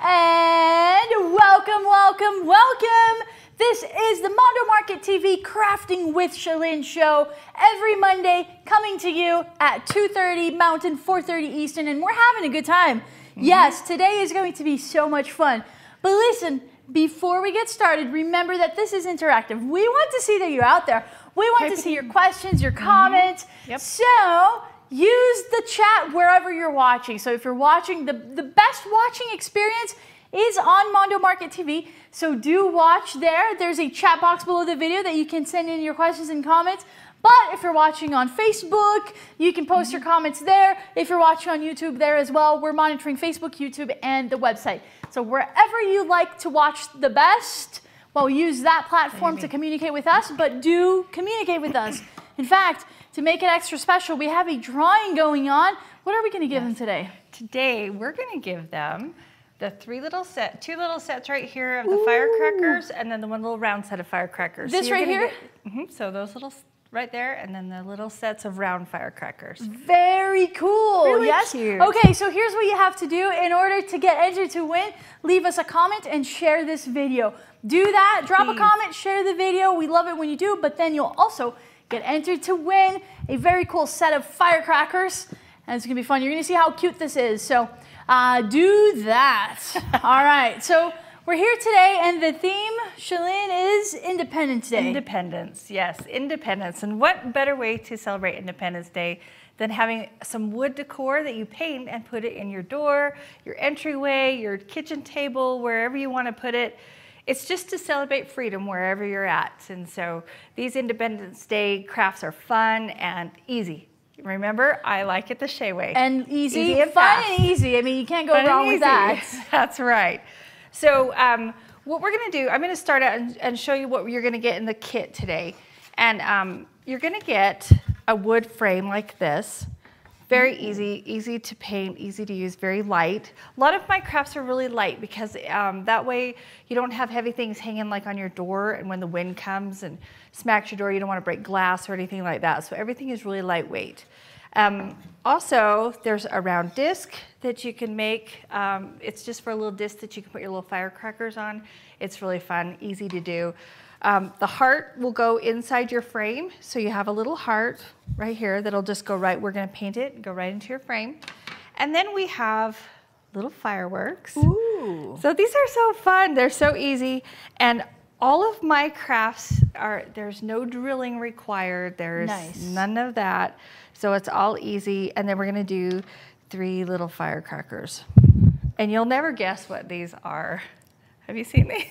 And welcome, welcome, welcome. This is the Mondo Market TV Crafting with Shalyn show every Monday, coming to you at 2:30 Mountain, 4:30 Eastern, and we're having a good time. Yes, today is going to be so much fun. But listen, before we get started, remember that this is interactive. We want to see that you're out there. We want to see your questions, your comments. So use the chat wherever you're watching. So if you're watching, the best watching experience is on Mondo Market TV. So do watch there. There's a chat box below the video that you can send in your questions and comments. But if you're watching on Facebook, you can post your comments there. If you're watching on YouTube, there as well. We're monitoring Facebook, YouTube, and the website. So wherever you like to watch the best, well, use that platform to communicate with us, but do communicate with us. In fact, to make it extra special, we have a drawing going on. What are we going to give them today? Today, we're going to give them the two little sets right here of the firecrackers, and then the one little round set of firecrackers. This right here? So those little right there, and then the little sets of round firecrackers. Very cool. Really yes. cute. Okay, so here's what you have to do in order to get entered to win. Leave us a comment and share this video. Do that. Drop a comment, share the video. We love it when you do, but then you'll also get entered to win a very cool set of firecrackers, and it's gonna be fun. You're gonna see how cute this is. So do that. All right. So we're here today, and the theme, Shalyn, is Independence Day. Independence, yes, independence. And what better way to celebrate Independence Day than having some wood decor that you paint and put it in your door, your entryway, your kitchen table, wherever you want to put it. It's just to celebrate freedom wherever you're at. And so these Independence Day crafts are fun and easy. Remember, I like it the Shea way. And easy and fun fast. and easy. I mean, you can't go wrong with that. That's right. So what we're going to do, I'm going to start out and show you what you're going to get in the kit today. And you're going to get a wood frame like this. Very easy to paint, easy to use, very light. A lot of my crafts are really light because that way you don't have heavy things hanging like on your door, and when the wind comes and smacks your door, you don't want to break glass or anything like that. So everything is really lightweight. Also, there's a round disc that you can make. It's just for a little disc that you can put your little firecrackers on. It's really fun, easy to do. The heart will go inside your frame. So you have a little heart right here that'll just go right, we're gonna paint it and go right into your frame. And then we have little fireworks. Ooh. So these are so fun, they're so easy. And all of my crafts there's no drilling required. There's none of that. So it's all easy. And then we're gonna do 3 little firecrackers. And you'll never guess what these are. Have you seen these?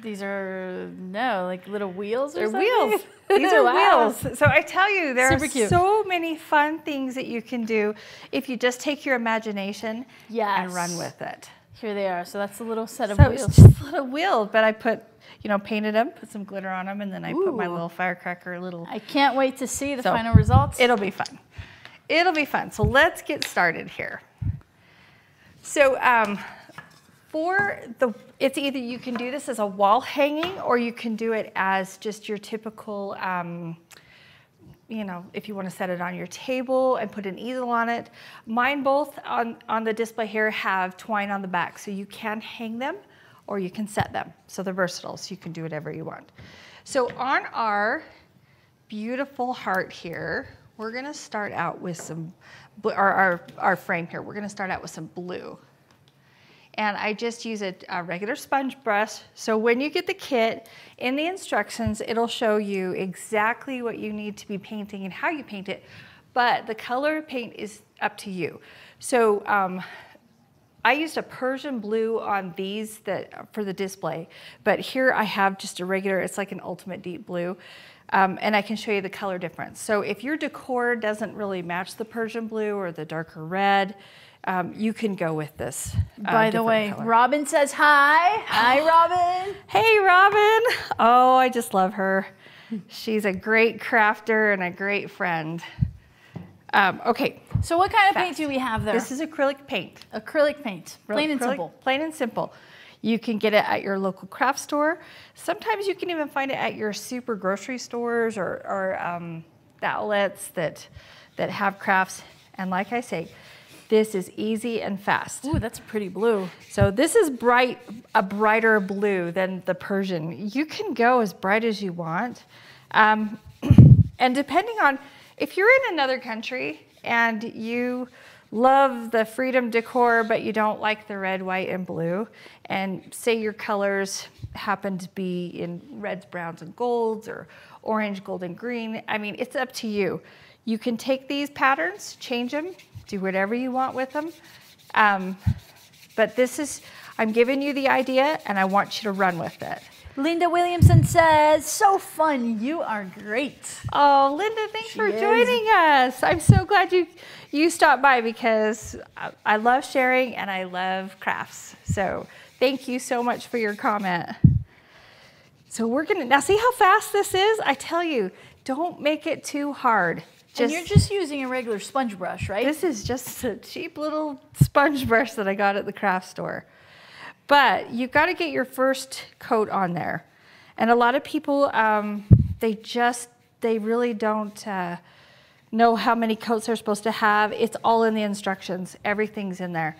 These are, like little wheels or something? They're wheels. These are wheels. So I tell you, there Super are cute. so many fun things that you can do if you just take your imagination and run with it. Here they are. So that's a little set of So wheels. it's just little wheels, but I put, painted them, put some glitter on them, and then I put my little firecracker I can't wait to see the final results. It'll be fun. It'll be fun. So let's get started here. So it's either you can do this as a wall hanging, or you can do it as just your typical, if you want to set it on your table and put an easel on it. Mine both on the display here have twine on the back, so you can hang them or you can set them. So they're versatile, so you can do whatever you want. So on our beautiful heart here, we're going to start out with some, our frame here, we're going to start out with some blue. And I just use a regular sponge brush. So when you get the kit, in the instructions, it'll show you exactly what you need to be painting and how you paint it. But the color paint is up to you. So I used a Persian blue on these for the display. But here I have just a regular, it's like an ultimate deep blue. And I can show you the color difference. So if your decor doesn't really match the Persian blue or the darker red, you can go with this. By the way, color. Robin says hi. Hi, Robin. Hey, Robin. Oh, I just love her. She's a great crafter and a great friend. Okay. So what kind of paint do we have there? This is acrylic paint. Acrylic paint, plain and simple. Plain and simple. You can get it at your local craft store. Sometimes you can even find it at your super grocery stores or the outlets that have crafts. And like I say, This is easy and fast. Ooh, that's a pretty blue. So this is a brighter blue than the Persian. You can go as bright as you want. And depending on, if you're in another country and you love the Freedom Decor, but you don't like the red, white, and blue, and say your colors happen to be in reds, browns, and golds, or orange, gold, and green, I mean, it's up to you. You can take these patterns, change them, do whatever you want with them. But this is, I'm giving you the idea and I want you to run with it. Linda Williamson says, so fun, you are great. Oh, Linda, thanks for joining us. I'm so glad you stopped by because I love sharing and I love crafts. So thank you so much for your comment. So we're gonna, now see how fast this is? I tell you, don't make it too hard. And you're just using a regular sponge brush, right? This is just a cheap little sponge brush that I got at the craft store. But you've got to get your first coat on there. And a lot of people, they really don't know how many coats they're supposed to have. It's all in the instructions. Everything's in there.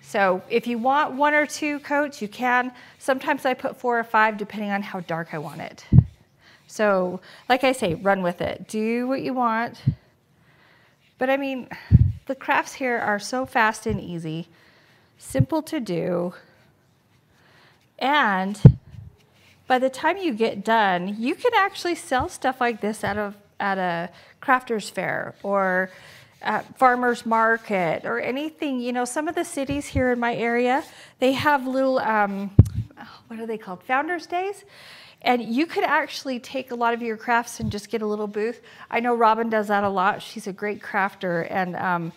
So if you want 1 or 2 coats, you can. Sometimes I put 4 or 5 depending on how dark I want it. So like I say, run with it. Do what you want. But I mean, the crafts here are so fast and easy, simple to do. And by the time you get done, you can actually sell stuff like this at a crafter's fair or at farmer's market or anything. You know, some of the cities here in my area, they have little, what are they called? Founders Days. And you could actually take a lot of your crafts and just get a little booth. I know Robin does that a lot. She's a great crafter. And,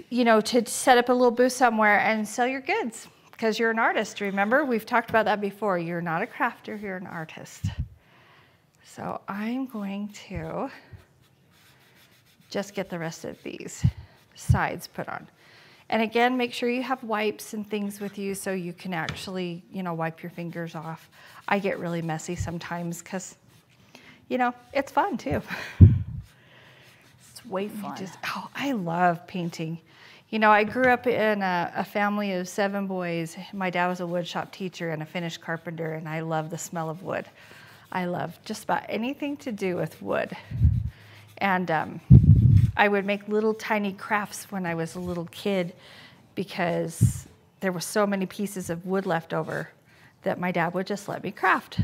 you know, to set up a little booth somewhere and sell your goods because you're an artist. Remember, we've talked about that before. You're not a crafter, you're an artist. So I'm going to just get the rest of these sides put on. And again, make sure you have wipes and things with you so you can actually, you know, wipe your fingers off. I get really messy sometimes because, you know, it's fun too. It's way fun. I love painting. You know, I grew up in a family of 7 boys. My dad was a wood shop teacher and a finished carpenter, and I love the smell of wood. I love just about anything to do with wood. And I would make little tiny crafts when I was a little kid because there were so many pieces of wood left over that my dad would just let me craft.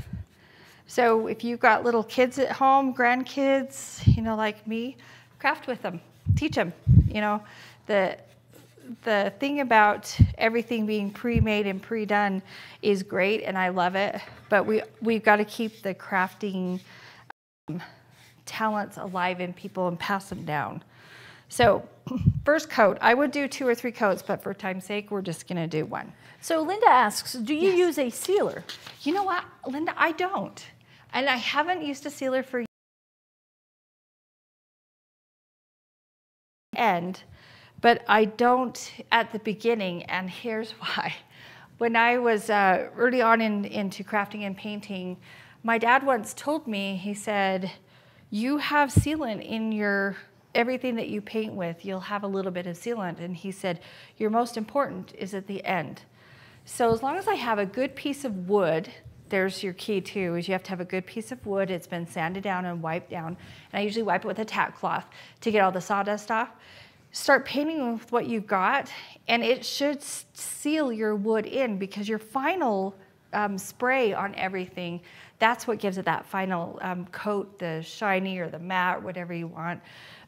So if you've got little kids at home, grandkids, you know, like me, craft with them, teach them. You know, the thing about everything being pre-made and pre-done is great, and I love it, but we've got to keep the crafting talents alive in people and pass them down. So first coat, I would do 2 or 3 coats, but for time's sake, we're just gonna do 1. So Linda asks, do you use a sealer? You know what, Linda, I don't. And I haven't used a sealer for end, but I don't at the beginning, and here's why. When I was early on into crafting and painting, my dad once told me, he said, you have sealant in your everything that you paint with, you'll have a little bit of sealant. And he said, your most important is at the end. So as long as I have a good piece of wood, there's your key too, is you have to have a good piece of wood. It's been sanded down and wiped down. And I usually wipe it with a tack cloth to get all the sawdust off. Start painting with what you've got, and it should seal your wood in because your final spray on everything, that's what gives it that final coat, the shiny or the matte, whatever you want.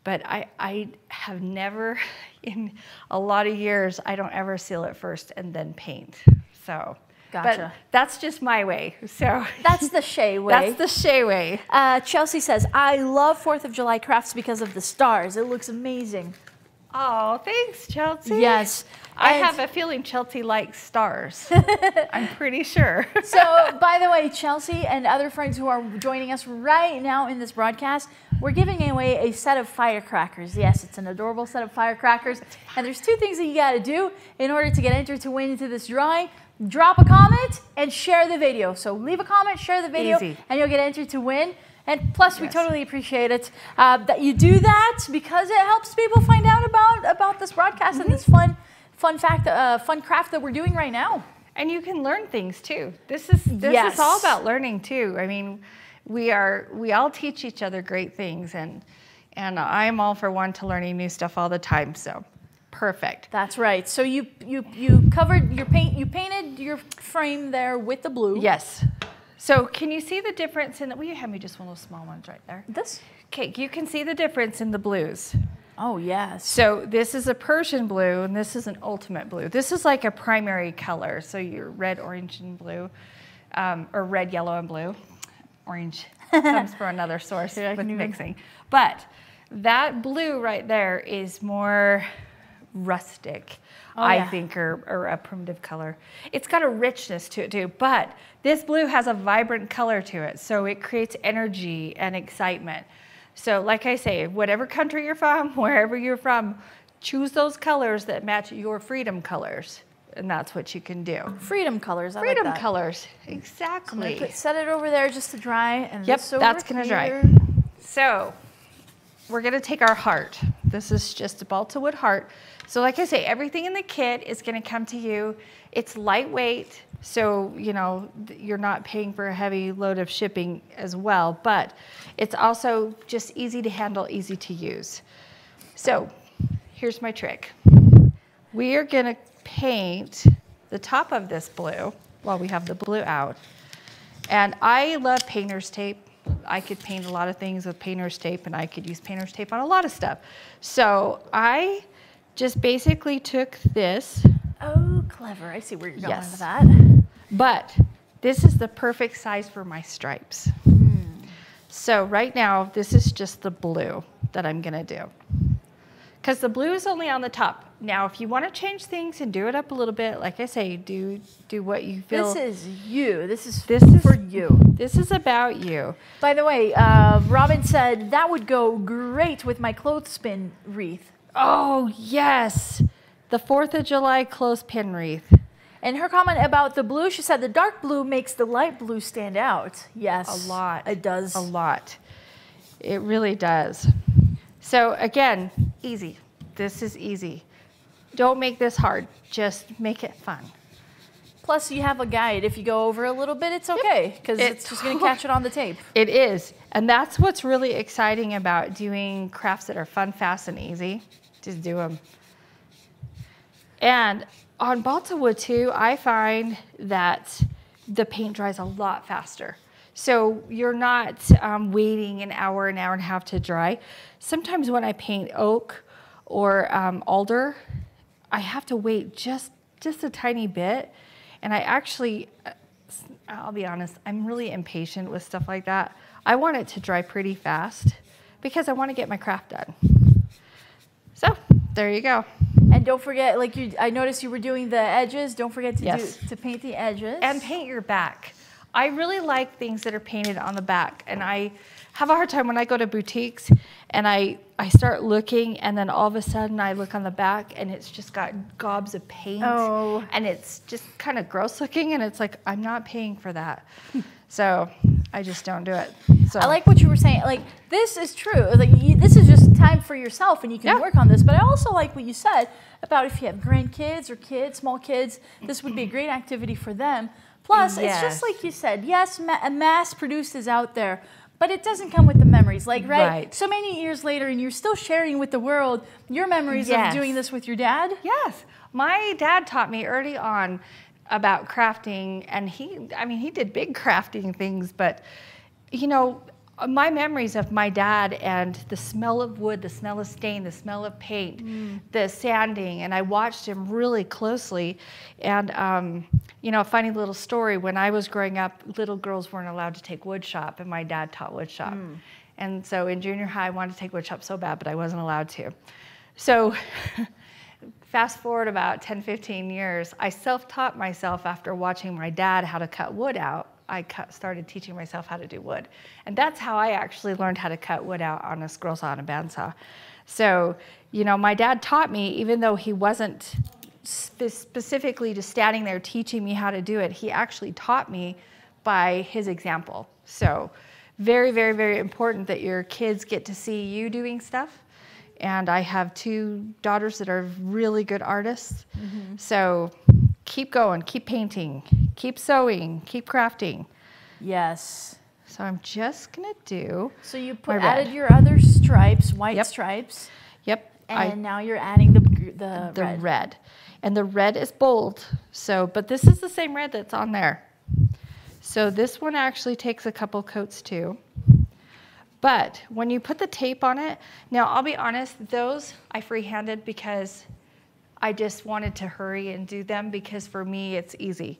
But I have never, in a lot of years, I don't ever seal it first and then paint. So, gotcha. But that's just my way. So that's the Shay way. That's the Shay way. Chelsea says, I love 4th of July crafts because of the stars. It looks amazing. Oh, thanks, Chelsea. Yes. I have a feeling Chelsea likes stars. I'm pretty sure. So, by the way, Chelsea and other friends who are joining us right now in this broadcast, we're giving away a set of firecrackers. Yes, it's an adorable set of firecrackers. And there's 2 things that you got to do in order to get entered to win into this drawing. Drop a comment and share the video. So leave a comment, share the video, Easy. And you'll get entered to win. And plus, we totally appreciate it that you do that, because it helps people find out about this broadcast and this fun craft that we're doing right now. And you can learn things too. This is all about learning too. I mean, we all teach each other great things, and I'm all for one to learning new stuff all the time. So perfect. That's right. So you covered your paint. You painted your frame there with the blue. Yes. So can you see the difference in will you hand me just one of those small ones right there? This? Okay, you can see the difference in the blues. Oh, yes. So this is a Persian blue, and this is an ultimate blue. This is like a primary color. So your red, orange, and blue, or red, yellow, and blue. Orange comes from another source with mixing. But that blue right there is more rustic, I think, or a primitive color. It's got a richness to it too, but this blue has a vibrant color to it, so it creates energy and excitement. So like I say, whatever country you're from, wherever you're from, choose those colors that match your freedom colors, and that's what you can do. Freedom colors, I freedom like that. colors, exactly. I'm gonna set it over there just to dry, and that's gonna dry. So we're gonna take our heart. This is just a balsa wood heart. So like I say, everything in the kit is gonna come to you. It's lightweight, so you know you're not paying for a heavy load of shipping as well, but it's also just easy to handle, easy to use. So here's my trick. We are gonna paint the top of this blue while we have the blue out. And I love painter's tape. I could paint a lot of things with painter's tape, and I could use painter's tape on a lot of stuff. So I just basically took this. Oh, clever. I see where you're going with that. But this is the perfect size for my stripes. So right now, this is just the blue that I'm gonna do. Because the blue is only on the top. Now, if you want to change things and do it up a little bit, like I say, do what you feel. This is you. This is for you. This is about you. By the way, Robin said that would go great with my clothespin wreath. Oh, yes. The 4th of July clothespin wreath. And her comment about the blue, she said the dark blue makes the light blue stand out. Yes. A lot. It does. A lot. It really does. So again, easy. This is easy. Don't make this hard. Just make it fun. Plus, you have a guide. If you go over a little bit, it's okay, because it's just going to catch it on the tape. It is. And that's what's really exciting about doing crafts that are fun, fast, and easy. Just do them. And on balsa wood, too, I find that the paint dries a lot faster. So you're not waiting an hour and a half to dry. Sometimes when I paint oak or alder, I have to wait just a tiny bit. And I actually, I'll be honest, I'm really impatient with stuff like that. I want it to dry pretty fast because I want to get my craft done. So there you go. And don't forget, I noticed you were doing the edges. Don't forget to paint the edges. And paint your back. I really like things that are painted on the back, and I have a hard time when I go to boutiques and I start looking, and then all of a sudden I look on the back and it's just got gobs of paint, and it's just kind of gross looking, and it's like, I'm not paying for that. So I just don't do it. So I like what you were saying. Like, this is true. Like, this is just time for yourself, and you can work on this. But I also like what you said about if you have grandkids or kids, small kids, this would be a great activity for them. Plus, it's just like you said, yes, mass-produced is out there, but it doesn't come with the memories. Like, right? So many years later, and you're still sharing with the world your memories of doing this with your dad? Yes. My dad taught me early on about crafting, and he did big crafting things, but, you know, my memories of my dad and the smell of wood, the smell of stain, the smell of paint, the sanding, and I watched him really closely. And, you know, a funny little story, when I was growing up, little girls weren't allowed to take wood shop, and my dad taught wood shop. And so in junior high, I wanted to take wood shop so bad, but I wasn't allowed to. So fast forward about 10, 15 years, I self-taught myself after watching my dad how to cut wood out. I started teaching myself how to do wood. And that's how I actually learned how to cut wood out on a scroll saw and a bandsaw. So, you know, my dad taught me, even though he wasn't specifically just standing there teaching me how to do it, he actually taught me by his example. So very, very, very important that your kids get to see you doing stuff. And I have 2 daughters that are really good artists. So keep going, keep painting, keep sewing, keep crafting. Yes. So I'm just gonna do. So you added your other stripes, white stripes. Yep. And now you're adding the red. And the red is bold. So, but this is the same red that's on there. So this one actually takes a couple coats too. But when you put the tape on it, now I'll be honest, those I freehanded because I just wanted to hurry and do them because for me it's easy.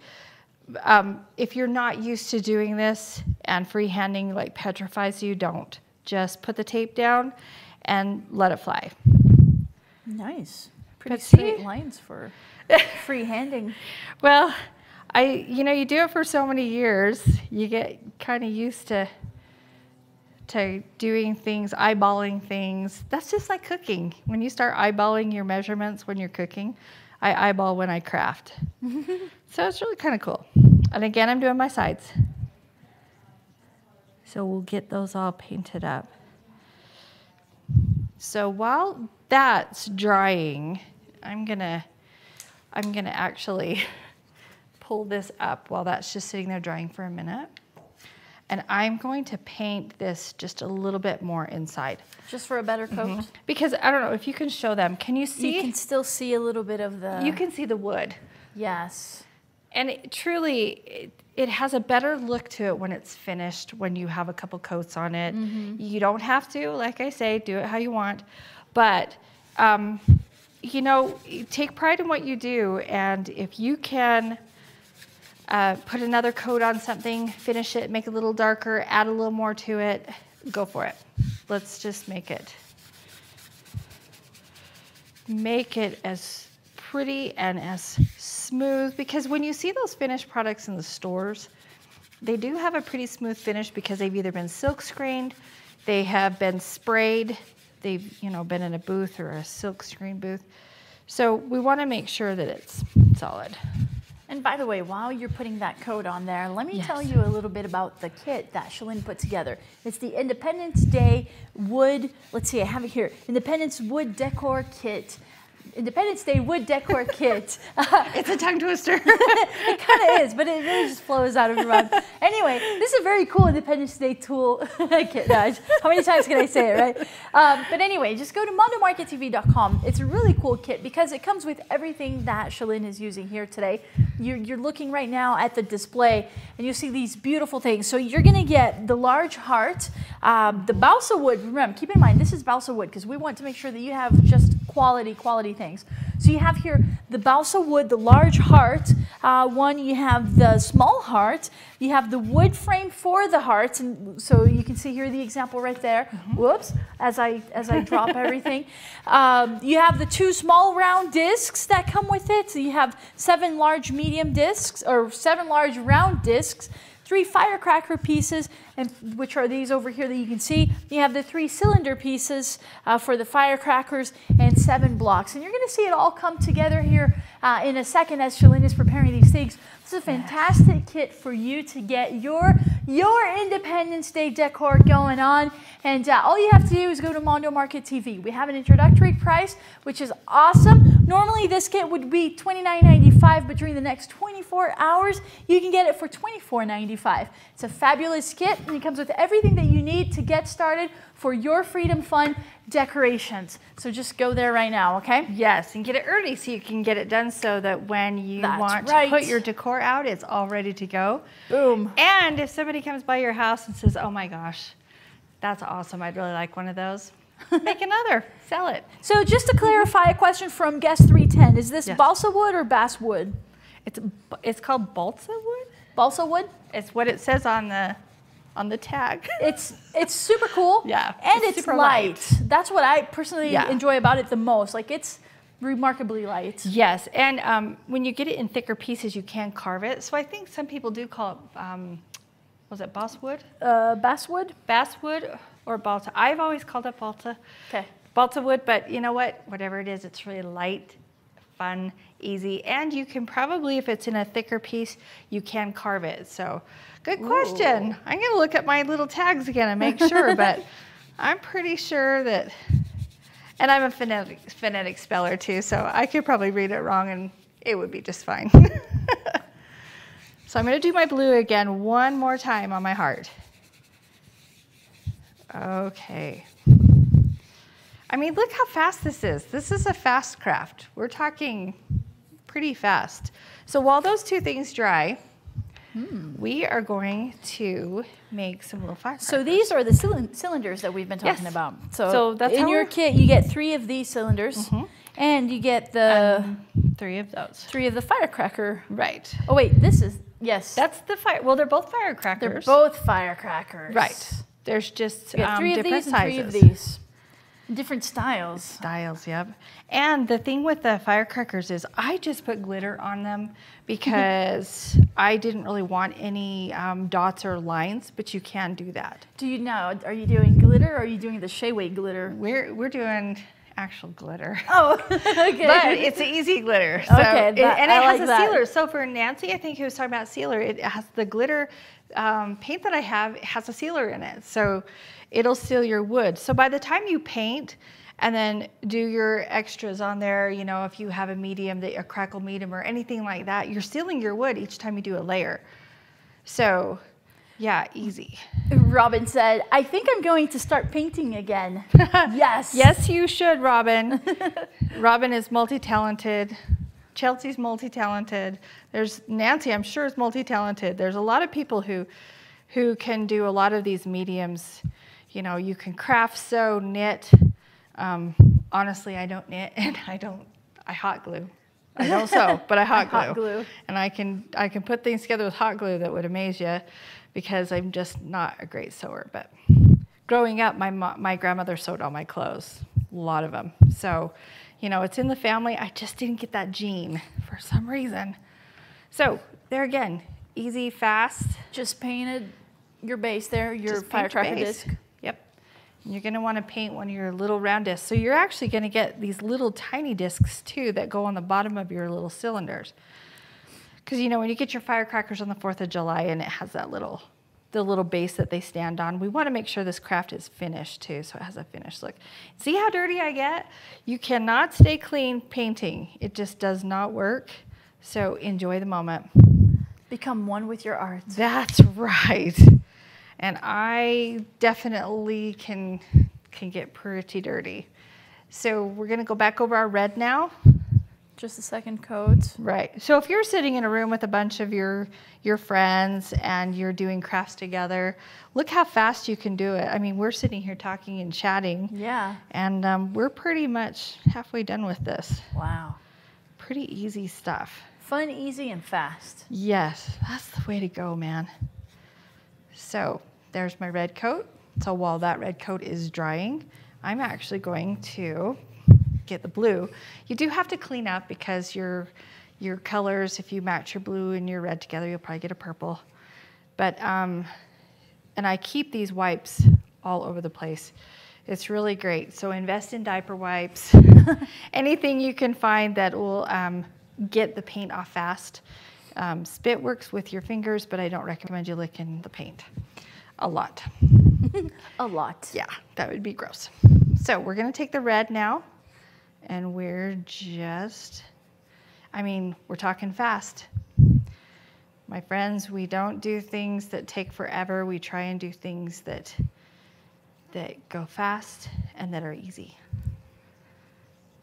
If you're not used to doing this and freehanding like petrifies you, don't. Just put the tape down and let it fly. Nice. Pretty straight lines for freehanding. Well, you do it for so many years, you get kind of used to doing things, eyeballing things. That's just like cooking. When you start eyeballing your measurements when you're cooking, I eyeball when I craft. So it's really kind of cool. And again, I'm doing my sides. So we'll get those all painted up. So while that's drying, I'm gonna actually pull this up while that's just sitting there drying for a minute. And I'm going to paint this just a little bit more inside. Just for a better coat? Because I don't know if you can show them. Can you see? You can still see a little bit of the... You can see the wood. Yes. And it has a better look to it when it's finished, when you have a couple coats on it. You don't have to, like I say, do it how you want. But, take pride in what you do. And if you can... put another coat on something, finish it, make it a little darker, add a little more to it, go for it. Let's just make it as pretty and as smooth, because when you see those finished products in the stores, they do have a pretty smooth finish because they've either been silk screened, they have been sprayed, they've been in a booth or a silk screen booth. So we want to make sure that it's solid. And by the way, while you're putting that coat on there, let me tell you a little bit about the kit that Shalyn put together. It's the Independence Day wood, let's see, I have it here, Independence Wood Decor Kit. Independence Day Wood Decor Kit. It's a tongue twister. It kind of is, but it really just flows out of your mouth. Anyway, this is a very cool Independence Day tool kit. How many times can I say it, right? But anyway, just go to mondomarkettv.com. It's a really cool kit because it comes with everything that Shalyn is using here today. You're looking right now at the display, and you see these beautiful things. So you're going to get the large heart, the balsa wood. Remember, keep in mind, this is balsa wood because we want to make sure that you have just quality things. So you have here the balsa wood, the large heart one, you have the small heart, you have the wood frame for the hearts, and so you can see here the example right there. Whoops, as I drop everything. You have the 2 small round discs that come with it. So you have 7 large medium discs, or 7 large round discs, 3 firecracker pieces, and which are these over here that you can see. You have the 3 cylinder pieces for the firecrackers and 7 blocks. And you're going to see it all come together here in a second as Shalyn is preparing these things. This is a fantastic kit for you to get your Independence Day decor going on. And all you have to do is go to Mondo Market TV. We have an introductory price, which is awesome. Normally this kit would be $29.95, but during the next 24 hours, you can get it for $24.95. It's a fabulous kit, and it comes with everything that you need to get started for your Freedom Fun decorations. So just go there right now, okay? Yes, and get it early so you can get it done so that when you want to put your decor out, it's all ready to go. Boom. And if somebody comes by your house and says, oh my gosh, that's awesome, I'd really like one of those, make another, sell it. So just to clarify a question from guest 310, is this balsa wood or basswood? It's called balsa wood. Balsa wood? It's what it says on the tag. It's super cool. Yeah. And it's light. That's what I personally enjoy about it the most. Like, it's remarkably light. Yes, and when you get it in thicker pieces, you can carve it. So I think some people do call it, was it basswood? Basswood? Basswood or balsa. I've always called it balsa. Okay. Balsa wood, but you know what? Whatever it is, it's really light, fun, easy, and you can probably, if it's in a thicker piece, you can carve it. So good question. I'm going to look at my little tags again and make sure, but I'm pretty sure that, and I'm a phonetic speller too, so I could probably read it wrong and it would be just fine. So I'm going to do my blue again one more time on my heart. Okay. I mean, look how fast this is. This is a fast craft. We're talking pretty fast. So while those two things dry, we are going to make some little firecrackers. So these are the cylinders that we've been talking about. So that's in your kit, you get 3 of these cylinders, and you get the 3 of those. 3 of the firecracker. Right. Oh wait, this is, yes. That's the fire. Well, they're both firecrackers. They're both firecrackers. Right. There's just you get 3 of different these sizes. and 3 of these. Different styles. Styles, yep. And the thing with the firecrackers is I just put glitter on them because I didn't really want any dots or lines, but you can do that. Do you now, are you doing glitter or are you doing the Shea Way glitter? We're doing actual glitter. Oh, okay. But it's easy glitter. So okay, and it I has a sealer. So for Nancy, I think who was talking about sealer, it has the glitter paint that I have, it has a sealer in it. So it'll seal your wood. So by the time you paint and then do your extras on there, you know, if you have a medium, a crackle medium or anything like that, you're sealing your wood each time you do a layer. So yeah, easy. Robin said, I think I'm going to start painting again. Yes. Yes, you should, Robin. Robin is multi-talented. Chelsea's multi-talented. There's Nancy, I'm sure, is multi-talented. There's a lot of people who can do a lot of these mediums. You know, you can craft, sew, knit. Honestly, I don't knit and I hot glue. I don't sew, but I hot glue. And I can put things together with hot glue that would amaze you because I'm just not a great sewer. But growing up, my grandmother sewed all my clothes, a lot of them. So, you know, it's in the family. I just didn't get that gene for some reason. So there again, easy, fast. Just painted your base there, your firecracker disc. Yep. And you're going to want to paint one of your little round discs. So you're actually going to get these little tiny discs too that go on the bottom of your little cylinders. Because, you know, when you get your firecrackers on the 4th of July and it has that the little base that they stand on, we want to make sure this craft is finished too, so it has a finished look. See how dirty I get? You cannot stay clean painting. It just does not work. So enjoy the moment. Become one with your art. That's right. And I definitely can get pretty dirty. So we're going to go back over our red now. Just a second coat. Right. So if you're sitting in a room with a bunch of your friends and you're doing crafts together, look how fast you can do it. I mean, we're sitting here talking and chatting. Yeah. And we're pretty much halfway done with this. Wow. Pretty easy stuff. Fun, easy, and fast. Yes, that's the way to go, man. So there's my red coat. So while that red coat is drying, I'm actually going to get the blue. You do have to clean up because your colors, if you match your blue and your red together, you'll probably get a purple. But, and I keep these wipes all over the place. It's really great. So invest in diaper wipes, anything you can find that will get the paint off fast. Spit works with your fingers, but I don't recommend you licking the paint a lot. A lot. Yeah, that would be gross. So we're gonna take the red now. And we're just, I mean, we're talking fast. My friends, we don't do things that take forever. We try and do things that go fast and that are easy.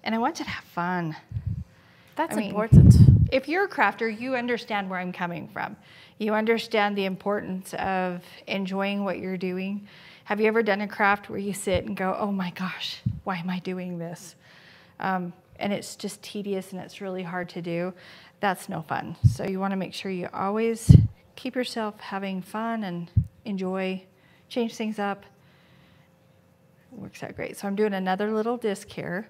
And I want you to have fun. That's important. If you're a crafter, you understand where I'm coming from. You understand the importance of enjoying what you're doing. Have you ever done a craft where you sit and go, oh my gosh, why am I doing this? And it's just tedious and it's really hard to do. That's no fun. So you want to make sure you always keep yourself having fun and enjoy, change things up. It works out great. So I'm doing another little disc here.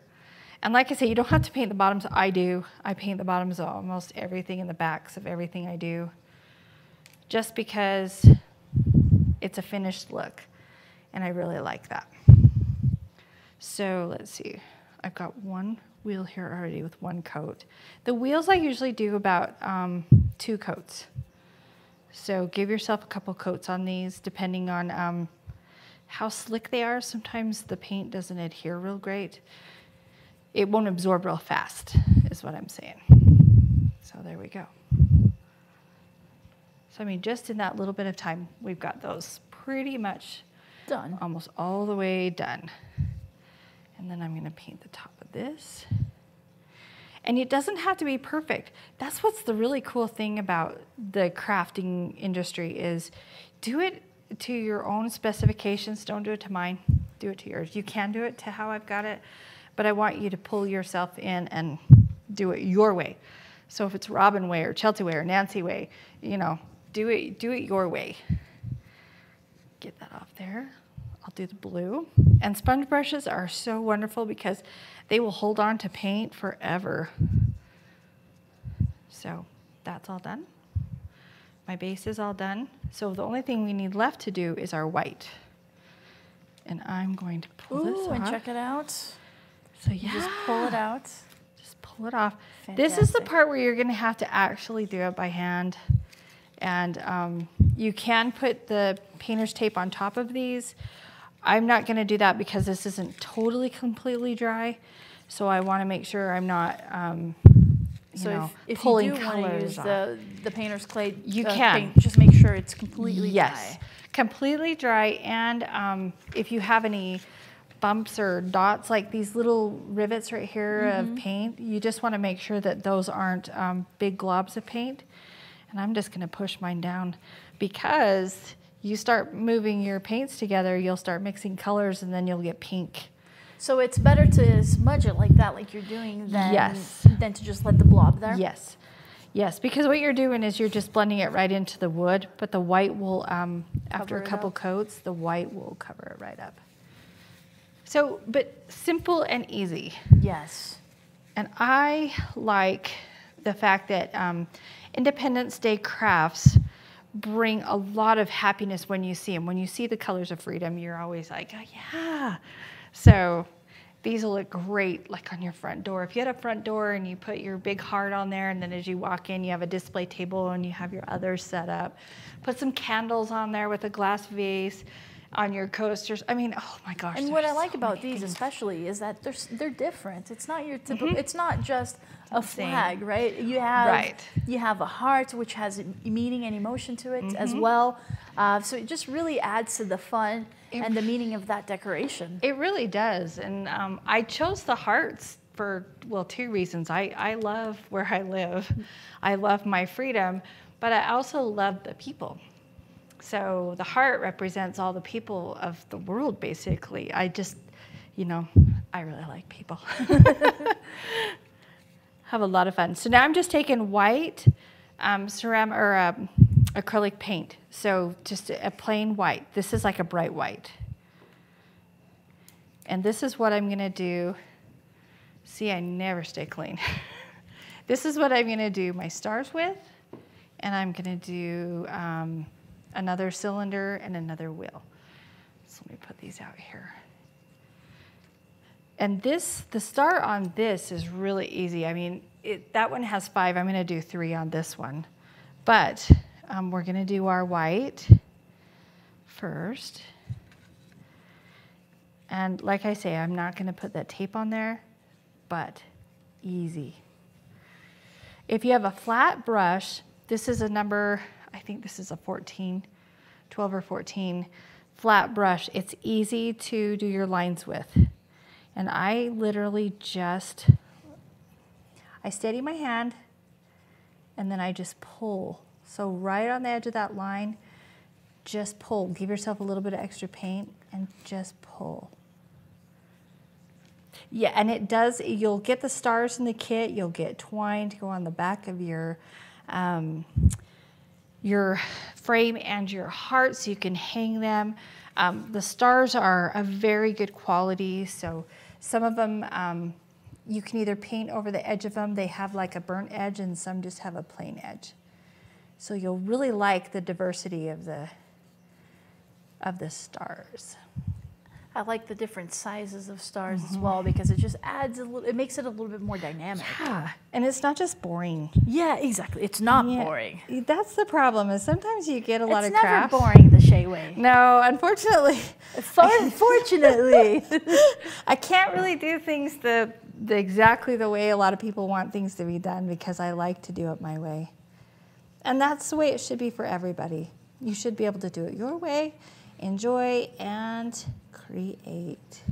And like I say, you don't have to paint the bottoms. I do. I paint the bottoms of almost everything and the backs of everything I do, just because it's a finished look. And I really like that. So let's see. I've got one wheel here already with 1 coat. The wheels I usually do about 2 coats. So give yourself a couple coats on these depending on how slick they are. Sometimes the paint doesn't adhere real great. It won't absorb real fast is what I'm saying. So there we go. So I mean, just in that little bit of time, we've got those pretty much Done. almost all the way done. And then I'm going to paint the top of this. And it doesn't have to be perfect. That's what's the really cool thing about the crafting industry is do it to your own specifications. Don't do it to mine. Do it to yours. You can do it to how I've got it, but I want you to pull yourself in and do it your way. So if it's Robin way or Chelsea way or Nancy way, you know, do it your way. Get that off there. I'll do the blue. And sponge brushes are so wonderful because they will hold on to paint forever. So that's all done. My base is all done. So the only thing we need left to do is our white. And I'm going to pull this off. And check it out. So yeah. Just pull it out. Just pull it off. Fantastic. This is the part where you're going to have to actually do it by hand. And you can put the painter's tape on top of these. I'm not going to do that because this isn't totally completely dry. So I want to make sure I'm not, if pulling you do want to use the painter's clay, you can. paint, just make sure it's completely yes, dry. Completely dry. And if you have any bumps or dots, like these little rivets right here of paint, you just want to make sure that those aren't big globs of paint. And I'm just going to push mine down because you start moving your paints together, you'll start mixing colors, and then you'll get pink. So it's better to smudge it like that, like you're doing, than to just let the blob there? Yes. Yes, because what you're doing is you're just blending it right into the wood, but the white will, after a couple coats, the white will cover it right up. So, but simple and easy. Yes. And I like the fact that Independence Day crafts bring a lot of happiness when you see them. When you see the colors of freedom, you're always like, oh, yeah. So these will look great like on your front door. If you had a front door and you put your big heart on there, and then as you walk in, you have a display table and you have your others set up. Put some candles on there with a glass vase on your coasters. I mean, oh my gosh. And what I like about these especially is that they're different. It's not your typical, it's not just a flag, right? You have a heart which has meaning and emotion to it as well. So it just really adds to the fun and the meaning of that decoration. It really does. And I chose the hearts for, well, 2 reasons. I love where I live. I love my freedom, but I also love the people. So the heart represents all the people of the world, basically. I just, I really like people. Have a lot of fun. So now I'm just taking white ceramic or acrylic paint. So just a plain white. This is like a bright white. And this is what I'm going to do. See, I never stay clean. This is what I'm going to do my stars with. And I'm going to do another cylinder and another wheel. So let me put these out here. And this, the star on this is really easy. I mean, that one has 5. I'm going to do 3 on this one. But we're going to do our white first. And like I say, I'm not going to put that tape on there, but easy. If you have a flat brush, this is a number, I think this is a 12 or 14 flat brush. It's easy to do your lines with. And I literally I steady my hand and then I just pull. So right on the edge of that line, just pull. Give yourself a little bit of extra paint and just pull. Yeah, and it does, you'll get the stars in the kit, you'll get twine to go on the back of your frame and your heart so you can hang them. The stars are a very good quality, so some of them you can either paint over the edge of them, they have like a burnt edge, and some just have a plain edge. So you'll really like the diversity of the stars. I like the different sizes of stars as well, because it just adds it makes it a little bit more dynamic. Yeah, and it's not just boring. Yeah, exactly. It's not boring. That's the problem, is sometimes you get a lot of crafts. It's never boring the Shay way. No, unfortunately. Fortunately. I can't really do things exactly the way a lot of people want things to be done, because I like to do it my way. And that's the way it should be for everybody. You should be able to do it your way, enjoy, and create.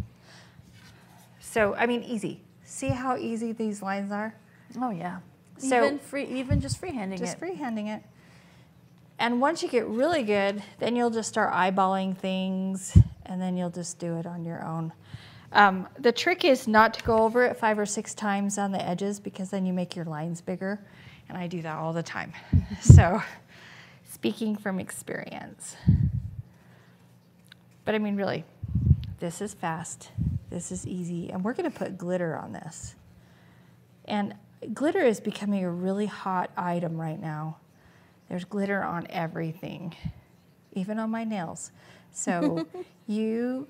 So, I mean, easy. See how easy these lines are? Oh, yeah. So even just freehanding it. Just freehanding it. And once you get really good, then you'll just start eyeballing things, and then you'll just do it on your own. The trick is not to go over it 5 or 6 times on the edges, because then you make your lines bigger. And I do that all the time. So, speaking from experience. But I mean, really, this is fast. This is easy. And we're going to put glitter on this. And glitter is becoming a really hot item right now. There's glitter on everything, even on my nails. So you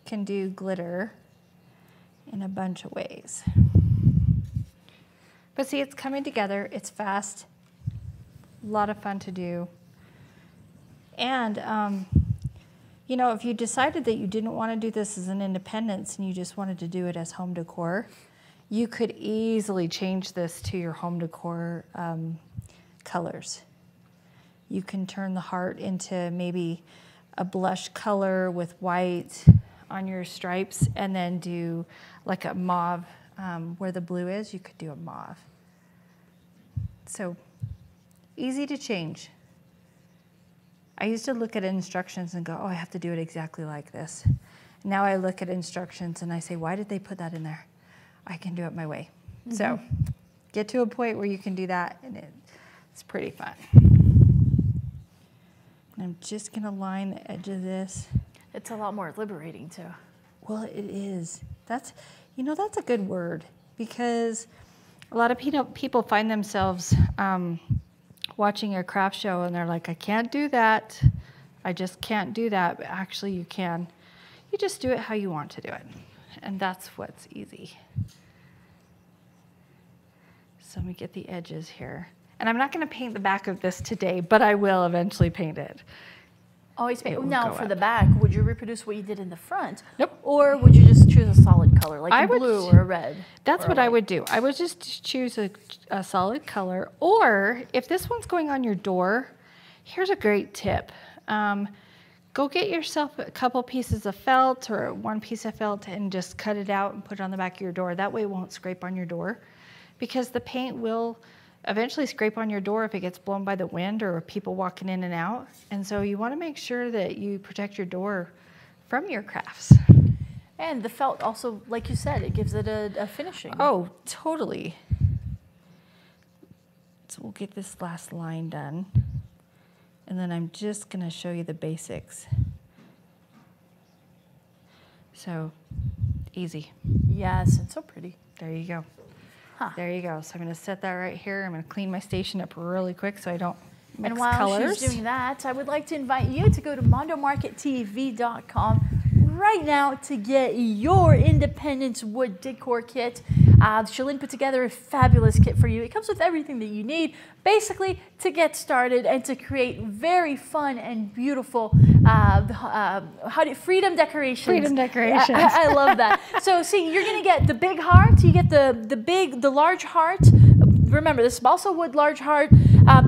can do glitter in a bunch of ways. But see, it's coming together. It's fast. A lot of fun to do. And, you know, if you decided that you didn't want to do this as an independence and you just wanted to do it as home decor, you could easily change this to your home decor colors. You can turn the heart into maybe a blush color with white on your stripes, and then do like a mauve where the blue is. You could do a mauve. So easy to change. I used to look at instructions and go, oh, I have to do it exactly like this. Now I look at instructions and I say, why did they put that in there? I can do it my way. Mm-hmm. So get to a point where you can do that, and it's pretty fun. And I'm just going to line the edge of this. It's a lot more liberating too. Well, it is. That's a good word, because a lot of people find themselves watching a craft show and they're like, I can't do that. I just can't do that. But actually you can. You just do it how you want to do it. And that's what's easy. So let me get the edges here. And I'm not going to paint the back of this today, but I will eventually paint it. Always paint. Now, for the back, would you reproduce what you did in the front? Nope. Or would you just choose a solid color, like a blue or a red? That's what I would do. I would just choose a solid color. Or if this one's going on your door, here's a great tip. Go get yourself a couple pieces of felt or one piece of felt and just cut it out and put it on the back of your door. That way it won't scrape on your door, because the paint will eventually scrape on your door if it gets blown by the wind or people walking in and out. And so you want to make sure that you protect your door from your crafts. And the felt also, like you said, it gives it a finishing. Oh, totally. So we'll get this last line done. And then I'm just going to show you the basics. So, easy. Yes, and so pretty. There you go. Huh. There you go. So I'm going to set that right here. I'm going to clean my station up really quick so I don't mix and while colors. She's doing that, I would like to invite you to go to mondomarkettv.com right now to get your Independence Wood Decor Kit. Shalyn put together a fabulous kit for you. It comes with everything that you need, basically, to get started and to create very fun and beautiful freedom decorations. Freedom decorations. I love that. So see, you're gonna get the big heart. You get the large heart. Remember, this is balsa wood large heart.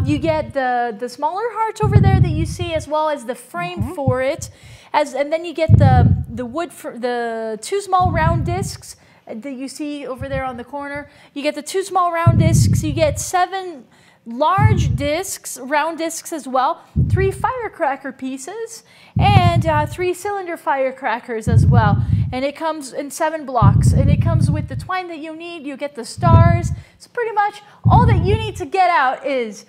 You get the smaller hearts over there that you see, as well as the frame for it. And then you get the wood for the 2 small round discs that you see over there on the corner. You get the 2 small round discs. You get 7 large discs, round discs as well, 3 firecracker pieces, and 3 cylinder firecrackers as well. And it comes in 7 blocks, and it comes with the twine that you need. You get the stars. So pretty much all that you need to get out is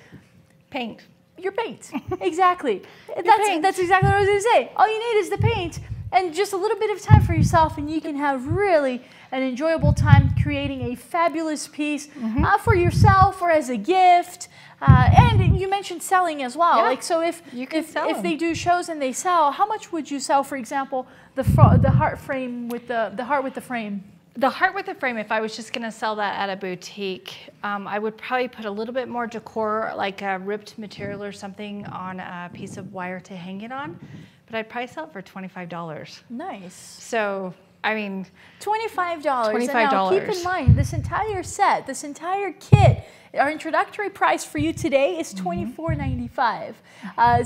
paint. Your paint. Exactly. That's exactly what I was going to say. All you need is the paint and just a little bit of time for yourself, and you can have really an enjoyable time creating a fabulous piece for yourself or as a gift. And you mentioned selling as well. Yeah, like, so if they do shows and they sell, how much would you sell, for example, the heart frame with the heart with the frame? The heart with the frame, if I was just gonna sell that at a boutique, I would probably put a little bit more decor, like a ripped material or something on a piece of wire to hang it on, but I'd probably sell it for $25. Nice. So, I mean, $25. $25. And now keep in mind, this entire set, this entire kit, our introductory price for you today is $24.95.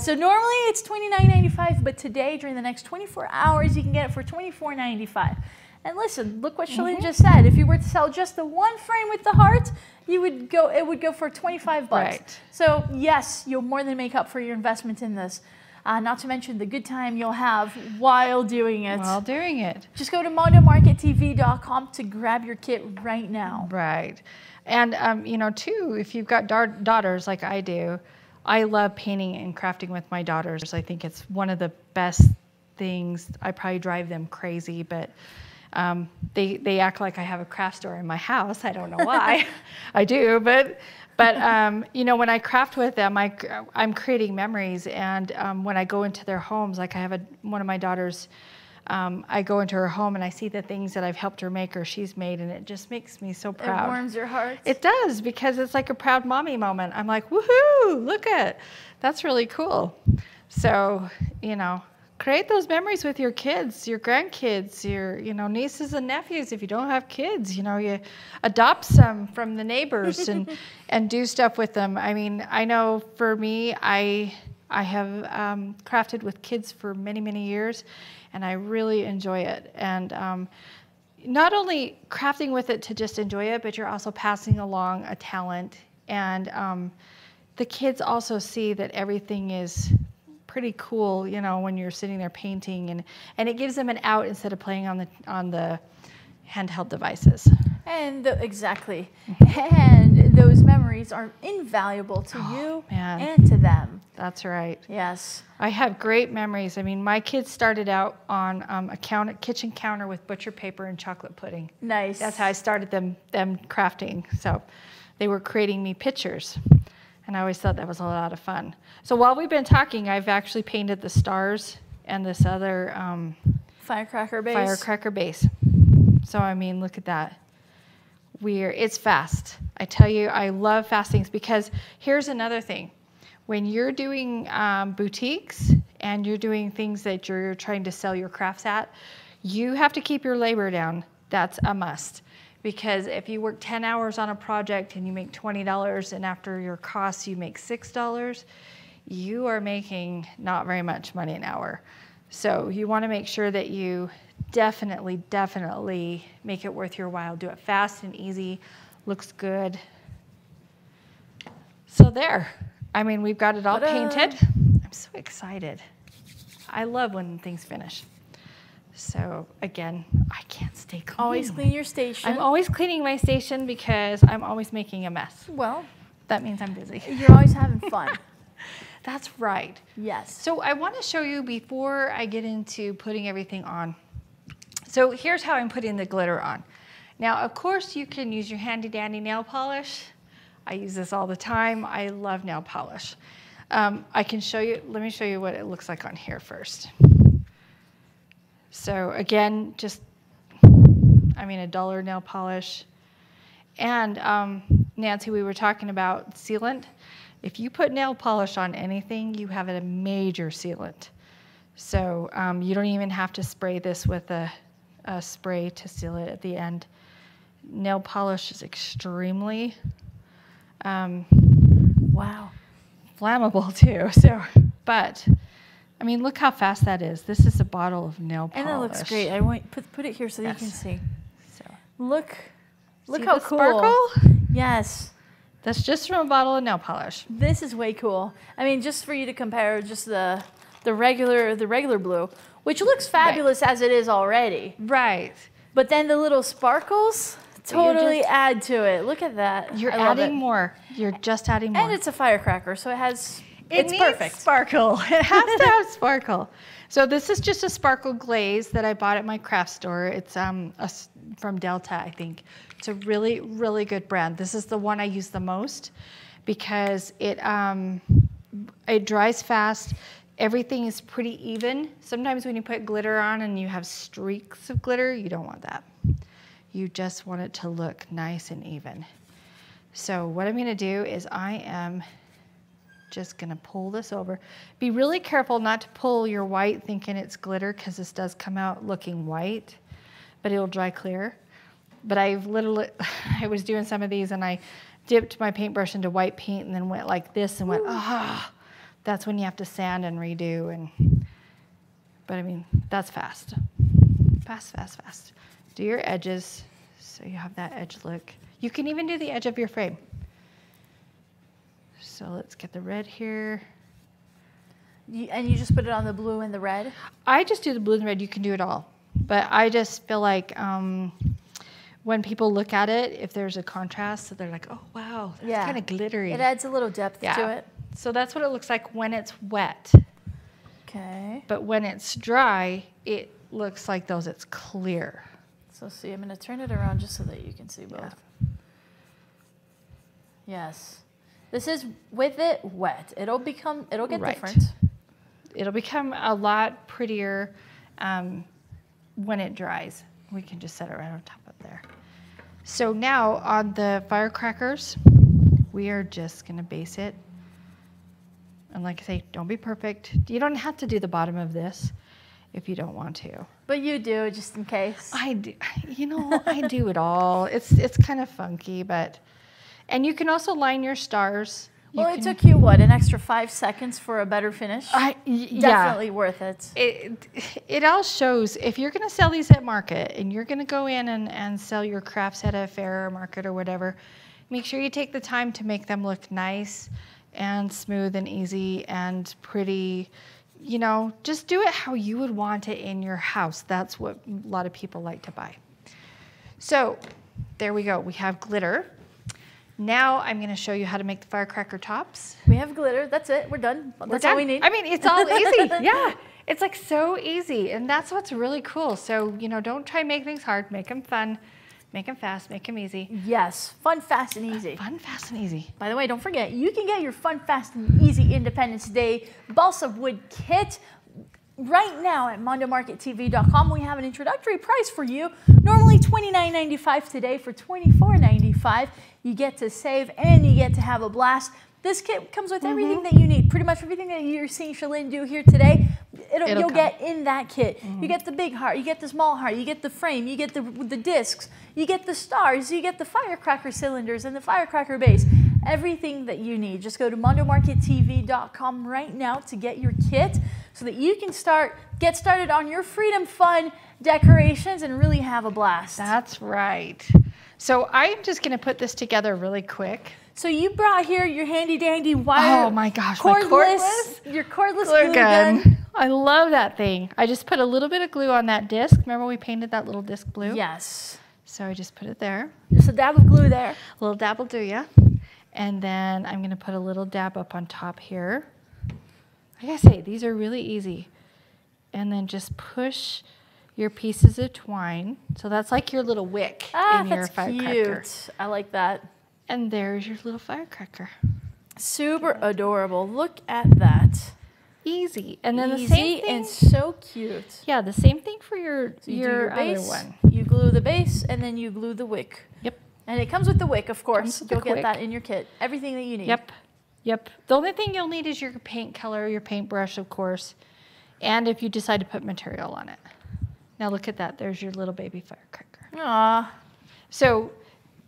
So normally it's $29.95, but today, during the next 24 hours, you can get it for $24.95. And listen, look what Shalyn just said. If you were to sell just the one frame with the heart, it would go for 25 bucks. Right. So yes, you'll more than make up for your investment in this. Not to mention the good time you'll have while doing it. While doing it. Just go to mondomarkettv.com to grab your kit right now. Right. And, you know, too, if you've got daughters like I do, I love painting and crafting with my daughters. I think it's one of the best things. I probably drive them crazy, but they act like I have a craft store in my house. I don't know why. I do, but you know, when I craft with them, I'm creating memories. And when I go into their homes, like I have one of my daughters, I go into her home and I see the things that I've helped her make or she's made, and it just makes me so proud. It warms your heart. It does, because it's like a proud mommy moment. I'm like, woohoo, look at, that's really cool. So, you know, create those memories with your kids, your grandkids, your, you know, nieces and nephews. If you don't have kids, you know, you adopt some from the neighbors and do stuff with them. I mean, I know for me, I have crafted with kids for many, many years, and I really enjoy it. And not only crafting with it to just enjoy it, but you're also passing along a talent. And the kids also see that everything is pretty cool, you know, when you're sitting there painting, and it gives them an out instead of playing on the handheld devices. And exactly. And those memories are invaluable to you and to them. That's right. Yes. I have great memories. I mean, my kids started out on a kitchen counter with butcher paper and chocolate pudding. Nice. That's how I started them crafting. So they were creating me pictures. And I always thought that was a lot of fun. So while we've been talking, I've actually painted the stars and this other firecracker base. Firecracker base. So I mean, look at that. It's fast. I tell you, I love fast things, because here's another thing. When you're doing boutiques and you're doing things that you're trying to sell your crafts at, you have to keep your labor down. That's a must. Because if you work 10 hours on a project and you make $20, and after your costs you make $6, you are making not very much money an hour. So you want to make sure that you definitely make it worth your while. Do it fast and easy, looks good. So there. I mean, we've got it all painted. I'm so excited. I love when things finish. So again, I can't stay clean. Always clean your station. I'm always cleaning my station because I'm always making a mess. Well, that means I'm busy. You're always having fun. That's right. Yes. So I want to show you before I get into putting everything on. So here's how I'm putting the glitter on. Now, of course, you can use your handy dandy nail polish. I use this all the time. I love nail polish. I can show you, let me show you what it looks like on here first. So again, just, I mean, $1 nail polish. And Nancy, we were talking about sealant. If you put nail polish on anything, you have a major sealant. So you don't even have to spray this with a spray to seal it at the end. Nail polish is extremely flammable too. So, but I mean, look how fast that is. This is a bottle of nail polish. And it looks great. I want put it here so that you can see. So look see how the cool. Sparkle? Yes. That's just from a bottle of nail polish. This is way cool. I mean, just for you to compare, just the regular blue, which looks fabulous as it is already. Right. But then the little sparkles totally add to it. Look at that. You're adding more. You're just adding more. And it's a firecracker, so it's needs perfect. Sparkle. It has to have sparkle. So this is just a sparkle glaze that I bought at my craft store. It's from Delta, I think. It's a really, really good brand. This is the one I use the most because it dries fast. Everything is pretty even. Sometimes when you put glitter on and you have streaks of glitter, you don't want that. You just want it to look nice and even. So what I'm gonna do is I am just gonna pull this over. Be really careful not to pull your white thinking it's glitter because this does come out looking white, but it'll dry clear. But I was doing some of these and I dipped my paintbrush into white paint and then went like this and went, that's when you have to sand and redo. But I mean, that's fast. Fast, fast, fast. Do your edges so you have that edge look. You can even do the edge of your frame. So let's get the red here. And you just put it on the blue and the red? I just do the blue and red. You can do it all. But I just feel like when people look at it, if there's a contrast, so they're like, oh, wow, that's kind of glittery. It adds a little depth to it. So that's what it looks like when it's wet. Okay. But when it's dry, it looks like those, it's clear. So see, I'm going to turn it around just so that you can see both. Yeah. Yes. This is with it wet. It'll get different. It'll become a lot prettier when it dries. We can just set it right on top of there. So now on the firecrackers, we are just gonna base it. And like I say, don't be perfect. You don't have to do the bottom of this if you don't want to. But you do, just in case. I do, I do it all. It's kind of funky, but, and you can also line your stars. Well, it took you, what, an extra 5 seconds for a better finish? Definitely worth it. It all shows, if you're going to sell these at market and you're going to go in and sell your crafts at a fair or market or whatever, make sure you take the time to make them look nice and smooth and easy and pretty. You know, just do it how you would want it in your house. That's what a lot of people like to buy. So there we go. We have glitter. Now I'm going to show you how to make the firecracker tops. We have glitter. That's it. We're done. That's all we need. I mean, it's all easy. Yeah. It's like so easy. And that's what's really cool. So, you know, don't try and make things hard. Make them fun. Make them fast. Make them easy. Yes. Fun, fast, and easy. Fun, fast, and easy. By the way, don't forget, you can get your Fun, Fast, and Easy Independence Day Balsa Wood Kit right now at mondomarkettv.com. We have an introductory price for you. Normally $29.95 today for $24.95. You get to save and you get to have a blast. This kit comes with everything that you need. Pretty much everything that you're seeing Shalyn do here today, you'll get in that kit. You get the big heart, you get the small heart, you get the frame, you get the discs, you get the stars, you get the firecracker cylinders and the firecracker base. Everything that you need. Just go to mondomarkettv.com right now to get your kit so that you can get started on your Freedom Fun decorations and really have a blast. That's right. So I'm just going to put this together really quick. So you brought here your handy dandy wire. Oh my gosh, your cordless glue gun. I love that thing. I just put a little bit of glue on that disc. Remember we painted that little disc blue? Yes. So I just put it there. Just a dab of glue there. A little dab will do ya. And then I'm going to put a little dab up on top here. Like I say, these are really easy. And then just push your pieces of twine. So that's like your little wick in your firecracker. Cute. I like that. And there's your little firecracker. Super adorable. Look at that. Easy. And then Easy the same thing. And so cute. Yeah, the same thing for your base, other one. You glue the base and then you glue the wick. Yep. And it comes with the wick, of course. You'll get wick. that in your kit. Everything that you need. Yep. Yep. The only thing you'll need is your paint color, your paintbrush, of course, and if you decide to put material on it. Now look at that. There's your little baby firecracker. Aww. So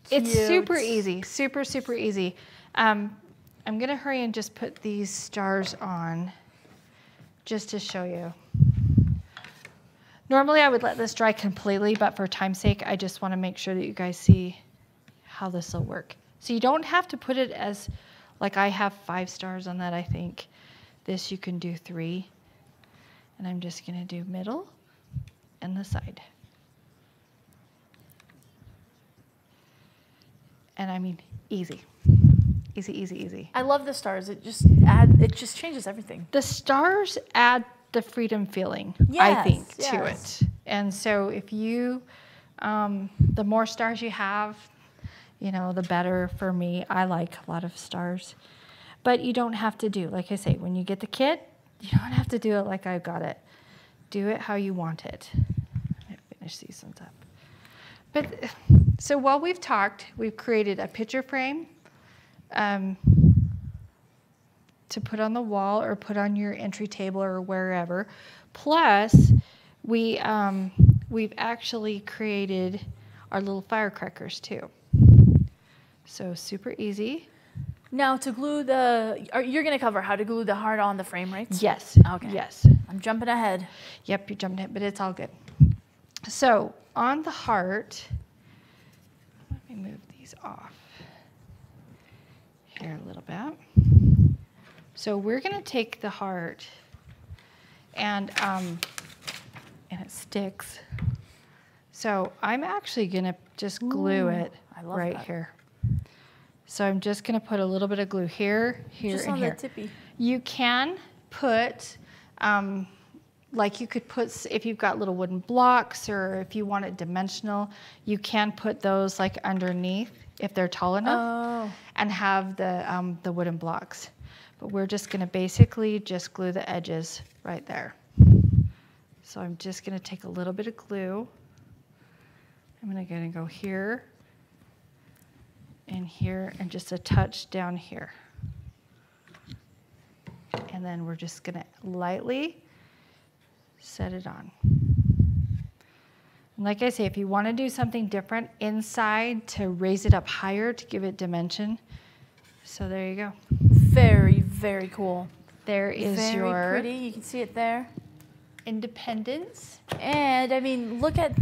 Cute. it's super easy. Super, super easy. I'm going to hurry and just put these stars on just to show you. Normally I would let this dry completely, but for time's sake, I just want to make sure that you guys see how this will work. So you don't have to put it as, like I have 5 stars on that, I think. This you can do 3. And I'm just going to do middle and the side. And I mean, easy. Easy, easy, easy. I love the stars. It just changes everything. The stars add the freedom feeling, Yes, I think, yes. to it. And so if you The more stars you have, you know, the better for me. I like a lot of stars. But you don't have to do, like I say, when you get the kit, you don't have to do it like I've got it. Do it how you want it. Let me finish these ones up. But so while we've talked, we've created a picture frame to put on the wall or put on your entry table or wherever. Plus, we've actually created our little firecrackers too. So super easy. Now to glue you're going to cover how to glue the heart on the frame, right? Yes. Okay. Yes. I'm jumping ahead. Yep, you're jumping ahead, but it's all good. So on the heart, let me move these off here a little bit. So we're going to take the heart and it sticks. So I'm actually going to just glue it right here. So I'm just going to put a little bit of glue here, here, just and here. Just on the tippy. You can put, like you could put, if you've got little wooden blocks or if you want it dimensional, you can put those like underneath if they're tall enough and have the wooden blocks. But we're just going to basically just glue the edges right there. So I'm just going to take a little bit of glue. I'm going to go here and here and just a touch down here. And then we're just going to lightly set it on. And like I say, if you want to do something different inside to raise it up higher to give it dimension. So there you go. Very, very cool. There is your very pretty. You can see it there. Independence. And I mean, look at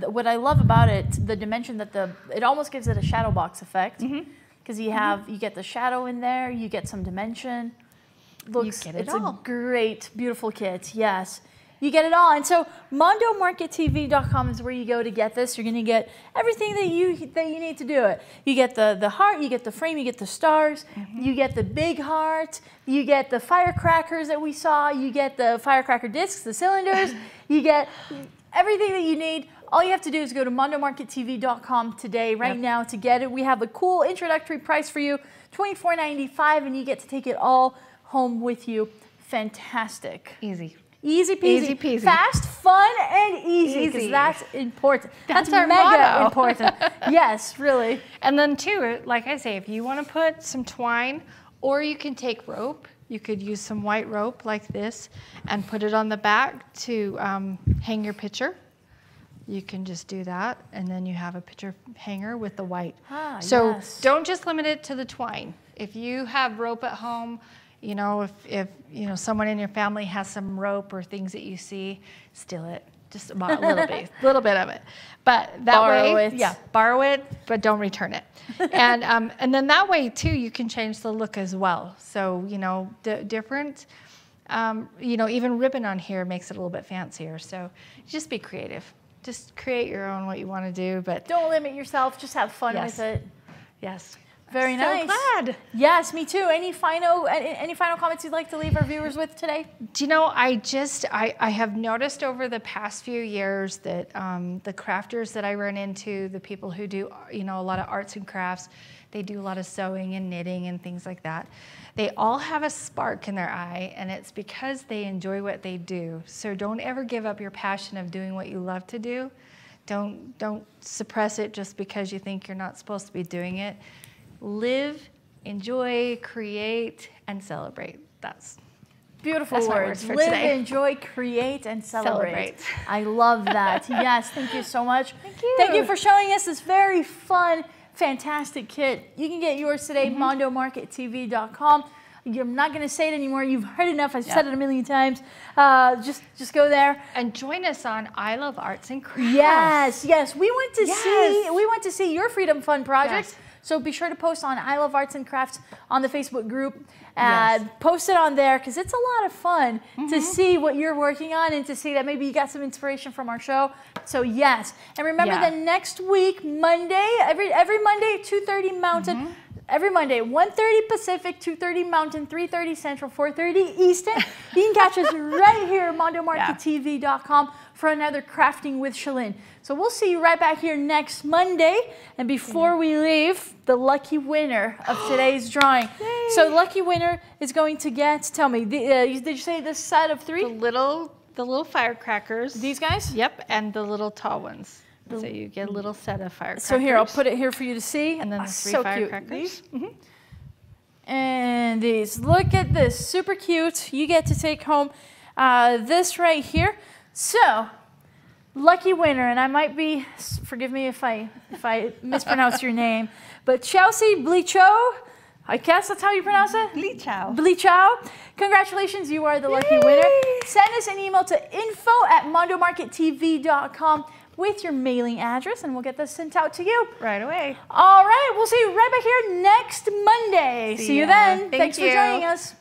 what I love about it, the dimension that it almost gives it a shadow box effect. Because you get the shadow in there, you get some dimension. It's a great, beautiful kit. Yes, you get it all. And so MondoMarketTV.com is where you go to get this. You're going to get everything that you need to do it. You get the heart, you get the frame, you get the stars, you get the big heart, you get the firecrackers that we saw, you get the firecracker discs, the cylinders, you get everything that you need. All you have to do is go to MondoMarketTV.com today, right now, to get it. We have a cool introductory price for you, $24.95, and you get to take it all home with you. Fantastic. Easy. Easy peasy. Easy peasy. Fast, fun, and easy, because that's important. That's our mega motto. important. Yes, really. And then too, like I say, if you want to put some twine, or you can take rope, you could use some white rope like this and put it on the back to hang your picture. You can just do that, and then you have a picture hanger with the white. So don't just limit it to the twine. If you have rope at home, you know, if you know someone in your family has some rope or things that you see, steal it. Just about a little bit of it. But that borrow it, but don't return it. And then that way too, you can change the look as well. So you know, different. You know, even ribbon on here makes it a little bit fancier. So just be creative. Just create your own what you want to do, but don't limit yourself. Just have fun with it. Yes. Very nice. So glad. Yes, me too. Any final comments you'd like to leave our viewers with today? Do you know, I have noticed over the past few years that the crafters that I run into, the people who do, you know, a lot of arts and crafts, they do a lot of sewing and knitting and things like that. They all have a spark in their eye, and it's because they enjoy what they do. So don't ever give up your passion of doing what you love to do. Don't suppress it just because you think you're not supposed to be doing it. Live, enjoy, create, and celebrate. That's beautiful words for Live, today. Enjoy, create, and celebrate. I love that. Yes, thank you so much. Thank you. Thank you for showing us this very fun, fantastic kit. You can get yours today, MondoMarketTV.com. I'm not going to say it anymore. You've heard enough. I've said it a million times. Just go there and join us on I Love Arts and Crafts. Yes, yes. We went to see your Freedom Fund project. Yes. So be sure to post on I Love Arts and Crafts on the Facebook group. Post it on there because it's a lot of fun to see what you're working on and to see that maybe you got some inspiration from our show. So yes, and remember that next week, Monday, every Monday, 2:30 Mountain. every Monday, 1:30 Pacific, 2:30 Mountain, 3:30 Central, 4:30 Eastern. You can catch us right here at MondoMarketTV.com for another Crafting with Shalyn. So we'll see you right back here next Monday. And before we leave, the lucky winner of today's drawing. Yay. So the lucky winner is going to get, tell me, did you say this set of 3? The little firecrackers. These guys? Yep, and the little tall ones. So you get a little set of firecrackers. So here, I'll put it here for you to see. And then the 3 so firecrackers. Cute. And these, look at this, super cute. You get to take home this right here. So, lucky winner, and I might be, forgive me if I mispronounce your name, but Chelsea Bleachow, I guess that's how you pronounce it? Bleachow. Bleachow. Congratulations, you are the lucky winner. Send us an email to info@mondomarkettv.com with your mailing address, and we'll get this sent out to you. Right away. All right, we'll see you right back here next Monday. See you then. Thank Thanks for joining us.